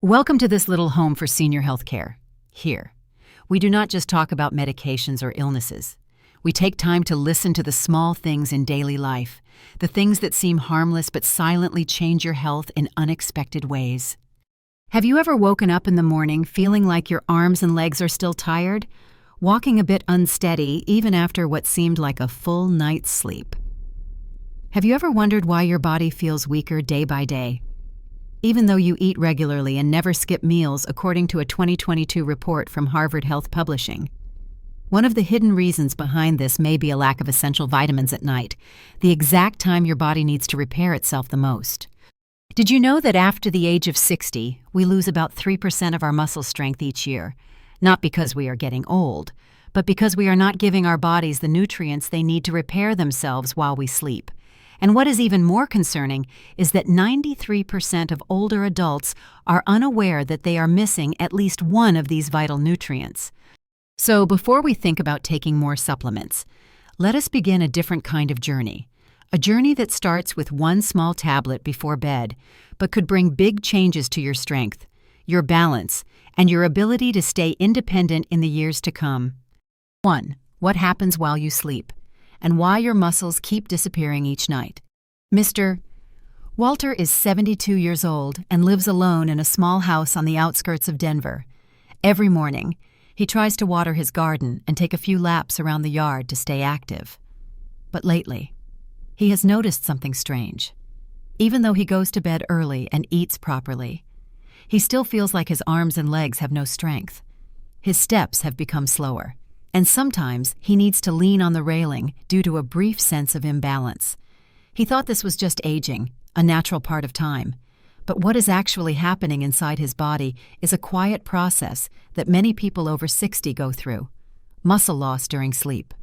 Welcome to this little home for senior healthcare. Here, we do not just talk about medications or illnesses. We take time to listen to the small things in daily life, the things that seem harmless but silently change your health in unexpected ways. Have you ever woken up in the morning feeling like your arms and legs are still tired, walking a bit unsteady even after what seemed like a full night's sleep? Have you ever wondered why your body feels weaker day by day? Even though you eat regularly and never skip meals, according to a 2022 report from Harvard Health Publishing. One of the hidden reasons behind this may be a lack of essential vitamins at night, the exact time your body needs to repair itself the most. Did you know that after the age of 60, we lose about 3% of our muscle strength each year? Not because we are getting old, but because we are not giving our bodies the nutrients they need to repair themselves while we sleep. And what is even more concerning is that 93% of older adults are unaware that they are missing at least one of these vital nutrients. So before we think about taking more supplements, let us begin a different kind of journey. A journey that starts with one small tablet before bed, but could bring big changes to your strength, your balance, and your ability to stay independent in the years to come. 1. What happens while you sleep, and why your muscles keep disappearing each night. Mr. Walter is 72 years old and lives alone in a small house on the outskirts of Denver. Every morning, he tries to water his garden and take a few laps around the yard to stay active. But lately, he has noticed something strange. Even though he goes to bed early and eats properly, he still feels like his arms and legs have no strength. His steps have become slower, and sometimes he needs to lean on the railing due to a brief sense of imbalance. He thought this was just aging, a natural part of time. But what is actually happening inside his body is a quiet process that many people over 60 go through: muscle loss during sleep.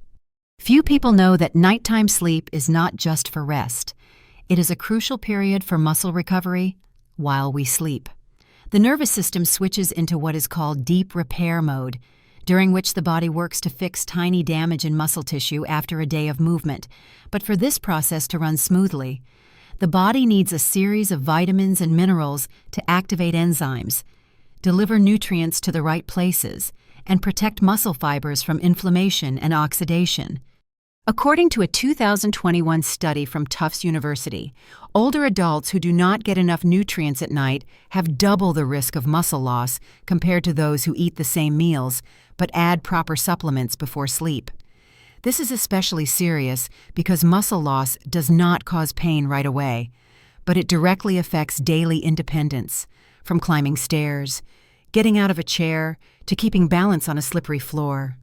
Few people know that nighttime sleep is not just for rest. It is a crucial period for muscle recovery while we sleep. The nervous system switches into what is called deep repair mode, during which the body works to fix tiny damage in muscle tissue after a day of movement. But for this process to run smoothly, the body needs a series of vitamins and minerals to activate enzymes, deliver nutrients to the right places, and protect muscle fibers from inflammation and oxidation. According to a 2021 study from Tufts University, older adults who do not get enough nutrients at night have double the risk of muscle loss compared to those who eat the same meals but add proper supplements before sleep. This is especially serious because muscle loss does not cause pain right away, but it directly affects daily independence, from climbing stairs, getting out of a chair, to keeping balance on a slippery floor.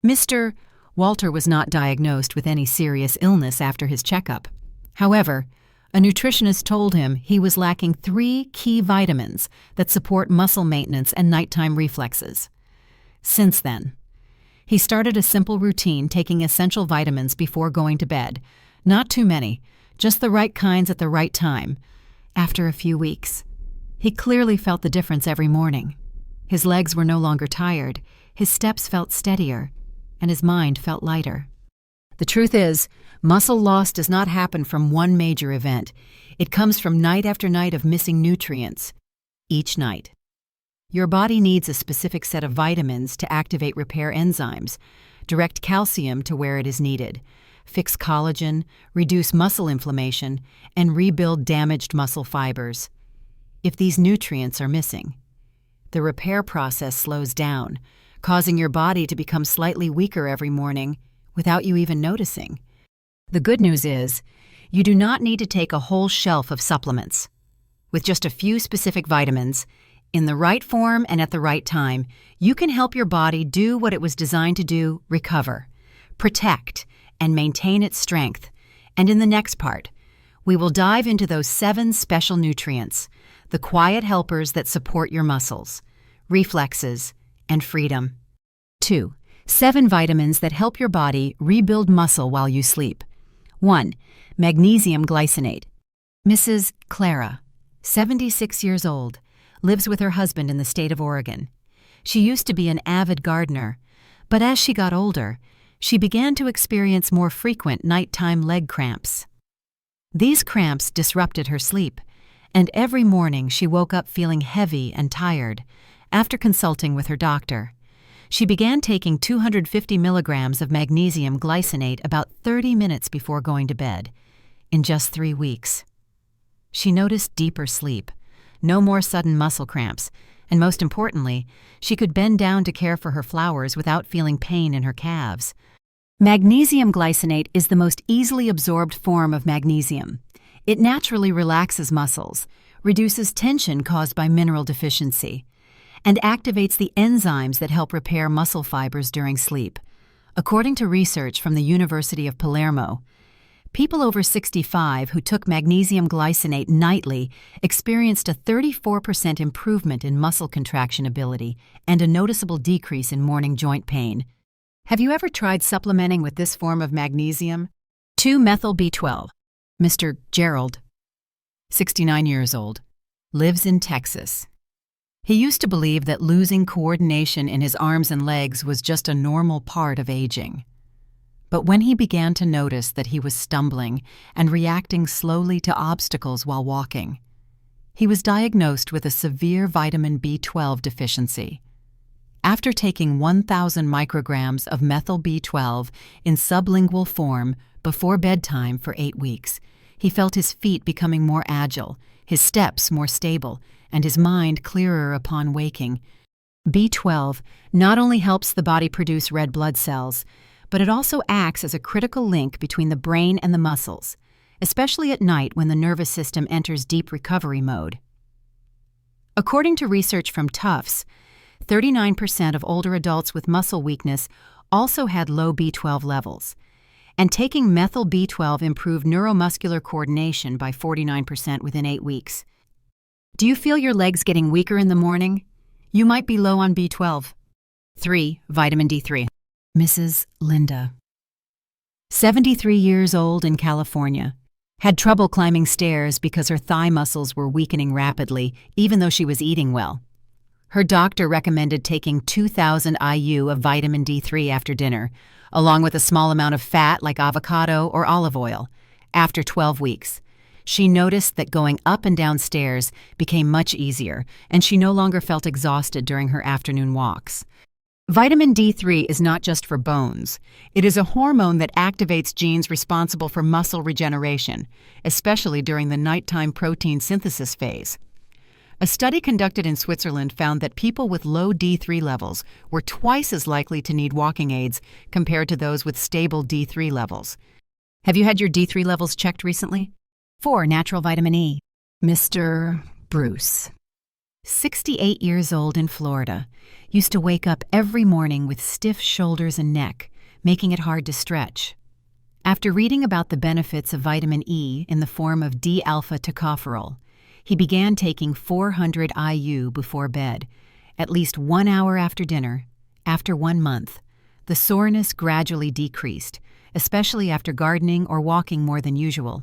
Mr. Walter was not diagnosed with any serious illness after his checkup. However, a nutritionist told him he was lacking 3 key vitamins that support muscle maintenance and nighttime reflexes. Since then, he started a simple routine taking essential vitamins before going to bed. Not too many, just the right kinds at the right time. After a few weeks, he clearly felt the difference every morning. His legs were no longer tired, his steps felt steadier, and his mind felt lighter. The truth is, muscle loss does not happen from one major event. It comes from night after night of missing nutrients. Each night, your body needs a specific set of vitamins to activate repair enzymes, direct calcium to where it is needed, fix collagen, reduce muscle inflammation, and rebuild damaged muscle fibers. If these nutrients are missing, the repair process slows down, causing your body to become slightly weaker every morning without you even noticing. The good news is, you do not need to take a whole shelf of supplements. With just a few specific vitamins, in the right form and at the right time, you can help your body do what it was designed to do: recover, protect, and maintain its strength. And in the next part, we will dive into those 7 special nutrients, the quiet helpers that support your muscles, reflexes, and freedom. 2. 7 vitamins that help your body rebuild muscle while you sleep. 1. Magnesium glycinate. Mrs. Clara, 76 years old, lives with her husband in the state of Oregon. She used to be an avid gardener, but as she got older, she began to experience more frequent nighttime leg cramps. These cramps disrupted her sleep, and every morning she woke up feeling heavy and tired. After consulting with her doctor, she began taking 250 milligrams of magnesium glycinate about 30 minutes before going to bed. In just 3 weeks, she noticed deeper sleep, no more sudden muscle cramps, and most importantly, she could bend down to care for her flowers without feeling pain in her calves. Magnesium glycinate is the most easily absorbed form of magnesium. It naturally relaxes muscles, reduces tension caused by mineral deficiency, and activates the enzymes that help repair muscle fibers during sleep. According to research from the University of Palermo, people over 65 who took magnesium glycinate nightly experienced a 34% improvement in muscle contraction ability and a noticeable decrease in morning joint pain. Have you ever tried supplementing with this form of magnesium? 2-methyl B12. Mr. Gerald, 69 years old, lives in Texas. He used to believe that losing coordination in his arms and legs was just a normal part of aging. But when he began to notice that he was stumbling and reacting slowly to obstacles while walking, he was diagnosed with a severe vitamin B12 deficiency. After taking 1,000 micrograms of methyl B12 in sublingual form before bedtime for 8 weeks, he felt his feet becoming more agile, his steps more stable, and his mind clearer upon waking. B12 not only helps the body produce red blood cells, but it also acts as a critical link between the brain and the muscles, especially at night when the nervous system enters deep recovery mode. According to research from Tufts, 39% of older adults with muscle weakness also had low B12 levels, and taking methyl B12 improved neuromuscular coordination by 49% within 8 weeks. Do you feel your legs getting weaker in the morning? You might be low on B12. 3. Vitamin D3. Mrs. Linda, 73 years old in California, had trouble climbing stairs because her thigh muscles were weakening rapidly, even though she was eating well. Her doctor recommended taking 2,000 IU of vitamin D3 after dinner, along with a small amount of fat like avocado or olive oil. After 12 weeks, she noticed that going up and down stairs became much easier, and she no longer felt exhausted during her afternoon walks. Vitamin D3 is not just for bones. It is a hormone that activates genes responsible for muscle regeneration, especially during the nighttime protein synthesis phase. A study conducted in Switzerland found that people with low D3 levels were twice as likely to need walking aids compared to those with stable D3 levels. Have you had your D3 levels checked recently? 4. Natural vitamin E. Mr. Bruce, 68 years old in Florida, used to wake up every morning with stiff shoulders and neck, making it hard to stretch. After reading about the benefits of vitamin E in the form of D-alpha tocopherol, he began taking 400 IU before bed, at least 1 hour after dinner. After 1 month, the soreness gradually decreased, especially after gardening or walking more than usual.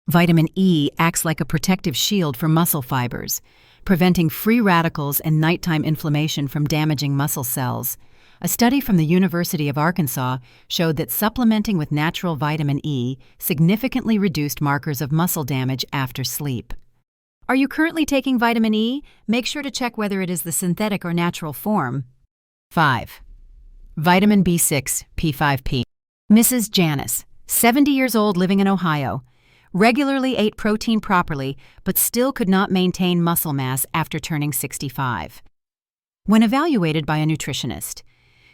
Vitamin E acts like a protective shield for muscle fibers, preventing free radicals and nighttime inflammation from damaging muscle cells. A study from the University of Arkansas showed that supplementing with natural vitamin E significantly reduced markers of muscle damage after sleep. Are you currently taking vitamin E? Make sure to check whether it is the synthetic or natural form. 5. Vitamin B6, P5P. Mrs. Janice, 70 years old, living in Ohio, regularly ate protein properly, but still could not maintain muscle mass after turning 65. When evaluated by a nutritionist,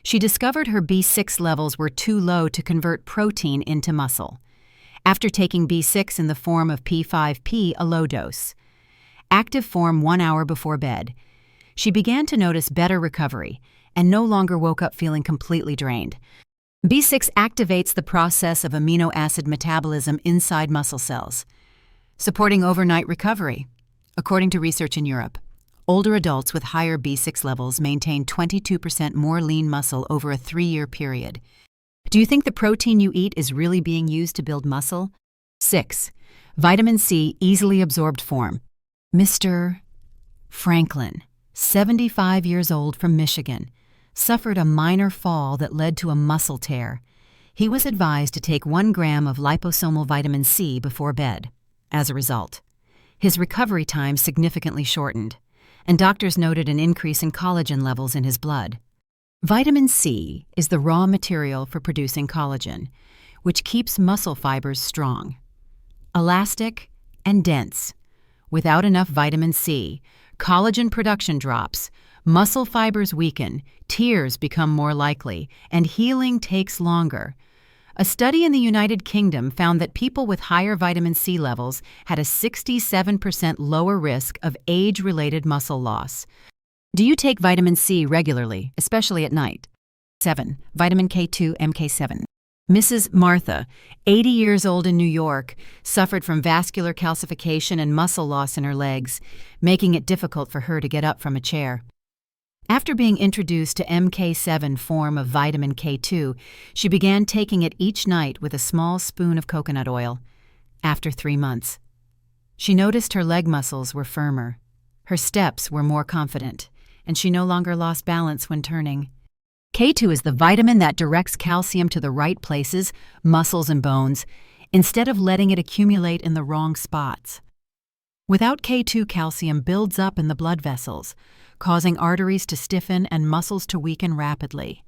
she discovered her B6 levels were too low to convert protein into muscle. After taking B6 in the form of P5P, a low dose, active form 1 hour before bed, she began to notice better recovery and no longer woke up feeling completely drained. B6 activates the process of amino acid metabolism inside muscle cells, supporting overnight recovery. According to research in Europe, older adults with higher B6 levels maintain 22% more lean muscle over a 3-year period. Do you think the protein you eat is really being used to build muscle? 6. Vitamin C, easily absorbed form. Mr. Franklin, 75 years old, from Michigan, suffered a minor fall that led to a muscle tear. He was advised to take 1 gram of liposomal vitamin C before bed. As a result, His recovery time significantly shortened, and doctors noted an increase in collagen levels in his blood. Vitamin C is the raw material for producing collagen, which keeps muscle fibers strong, elastic, and dense. Without enough vitamin C, collagen production drops, muscle fibers weaken, tears become more likely, and healing takes longer. A study in the United Kingdom found that people with higher vitamin C levels had a 67% lower risk of age-related muscle loss. Do you take vitamin C regularly, especially at night? 7. Vitamin K2 MK7. Mrs. Martha, 80 years old in New York, suffered from vascular calcification and muscle loss in her legs, making it difficult for her to get up from a chair. After being introduced to MK7 form of vitamin K2, she began taking it each night with a small spoon of coconut oil. After 3 months, she noticed her leg muscles were firmer, her steps were more confident, and she no longer lost balance when turning. K2 is the vitamin that directs calcium to the right places, muscles and bones, instead of letting it accumulate in the wrong spots. Without K2, calcium builds up in the blood vessels, causing arteries to stiffen and muscles to weaken rapidly.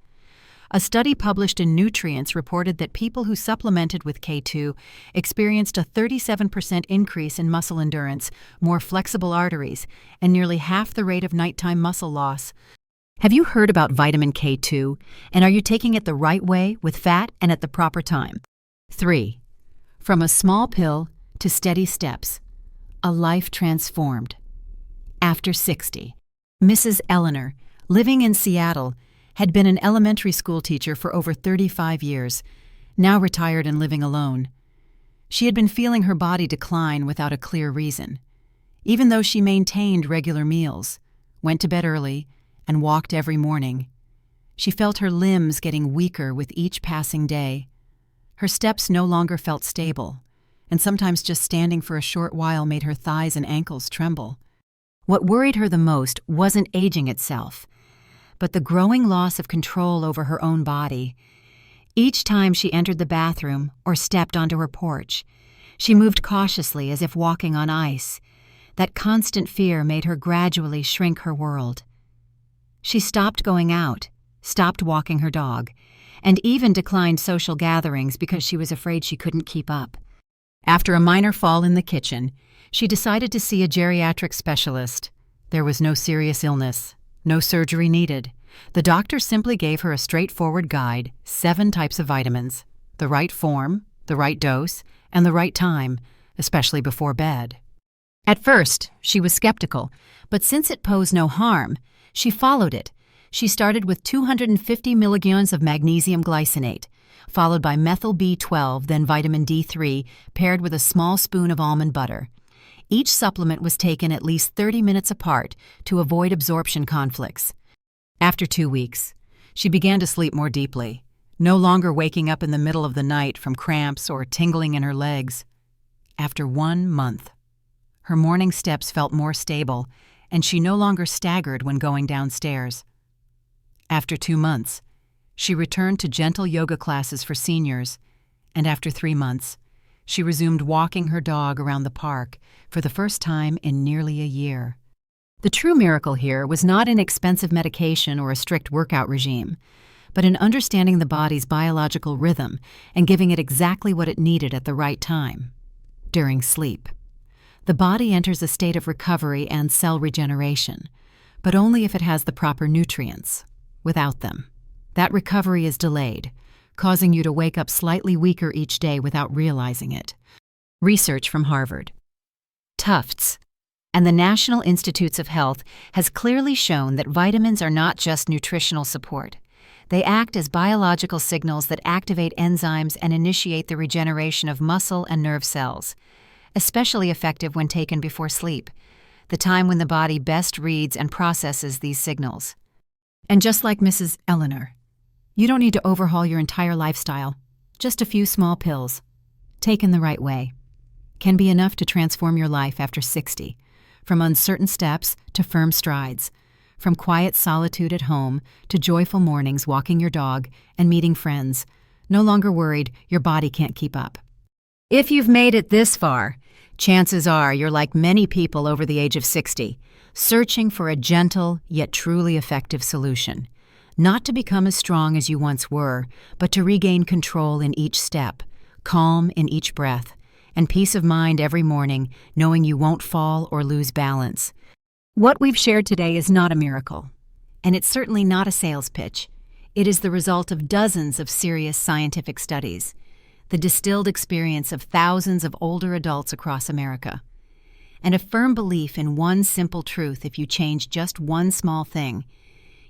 A study published in Nutrients reported that people who supplemented with K2 experienced a 37% increase in muscle endurance, more flexible arteries, and nearly half the rate of nighttime muscle loss. Have you heard about vitamin K2, and are you taking it the right way, with fat and at the proper time? 3. From a small pill to steady steps, a life transformed. After 60. Mrs. Eleanor, living in Seattle, had been an elementary school teacher for over 35 years, now retired and living alone. She had been feeling her body decline without a clear reason, even though she maintained regular meals, went to bed early, and walked every morning. She felt her limbs getting weaker with each passing day. Her steps no longer felt stable, and sometimes just standing for a short while made her thighs and ankles tremble. What worried her the most wasn't aging itself, but the growing loss of control over her own body. Each time she entered the bathroom or stepped onto her porch, she moved cautiously as if walking on ice. That constant fear made her gradually shrink her world. She stopped going out, stopped walking her dog, and even declined social gatherings because she was afraid she couldn't keep up. After a minor fall in the kitchen, she decided to see a geriatric specialist. There was no serious illness, no surgery needed. The doctor simply gave her a straightforward guide, 7 types of vitamins, the right form, the right dose, and the right time, especially before bed. At first, she was skeptical, but since it posed no harm, she followed it. She started with 250 milligrams of magnesium glycinate, followed by methyl B12, then vitamin D3, paired with a small spoon of almond butter. Each supplement was taken at least 30 minutes apart to avoid absorption conflicts. After 2 weeks, she began to sleep more deeply, no longer waking up in the middle of the night from cramps or tingling in her legs. After 1 month, her morning steps felt more stable, and she no longer staggered when going downstairs. After 2 months, she returned to gentle yoga classes for seniors, and after 3 months, she resumed walking her dog around the park for the first time in nearly a year. The true miracle here was not in expensive medication or a strict workout regime, but in understanding the body's biological rhythm and giving it exactly what it needed at the right time, during sleep. The body enters a state of recovery and cell regeneration, but only if it has the proper nutrients. Without them, that recovery is delayed, causing you to wake up slightly weaker each day without realizing it. Research from Harvard, Tufts, and the National Institutes of Health has clearly shown that vitamins are not just nutritional support. They act as biological signals that activate enzymes and initiate the regeneration of muscle and nerve cells, especially effective when taken before sleep, the time when the body best reads and processes these signals. And just like Mrs. Eleanor, you don't need to overhaul your entire lifestyle. Just a few small pills, taken the right way, can be enough to transform your life after 60, from uncertain steps to firm strides, from quiet solitude at home to joyful mornings walking your dog and meeting friends, no longer worried your body can't keep up. If you've made it this far, Chances are you're like many people over the age of 60, searching for a gentle yet truly effective solution. Not to become as strong as you once were, but to regain control in each step, calm in each breath, and peace of mind every morning, knowing you won't fall or lose balance. What we've shared today is not a miracle, and it's certainly not a sales pitch. It is the result of dozens of serious scientific studies, the distilled experience of thousands of older adults across America, and a firm belief in one simple truth: if you change just one small thing,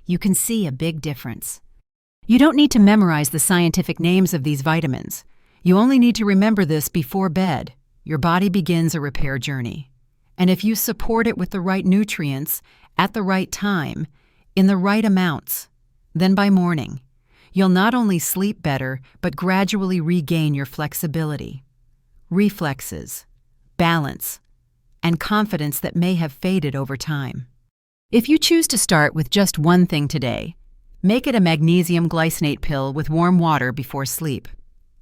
you can see a big difference. You don't need to memorize the scientific names of these vitamins. You only need to remember this before bed. Your body begins a repair journey. And if you support it with the right nutrients, at the right time, in the right amounts, then by morning, you'll not only sleep better, but gradually regain your flexibility, reflexes, balance, and confidence that may have faded over time. If you choose to start with just one thing today, make it a magnesium glycinate pill with warm water before sleep.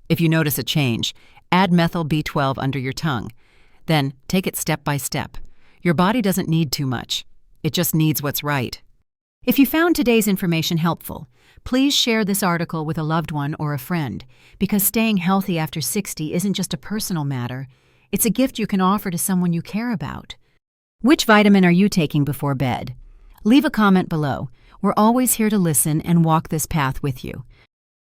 If you notice a change, add methyl B12 under your tongue. Then take it step by step. Your body doesn't need too much. It just needs what's right. If you found today's information helpful, please share this article with a loved one or a friend, because staying healthy after 60 isn't just a personal matter, it's a gift you can offer to someone you care about. Which vitamin are you taking before bed? Leave a comment below. We're always here to listen and walk this path with you.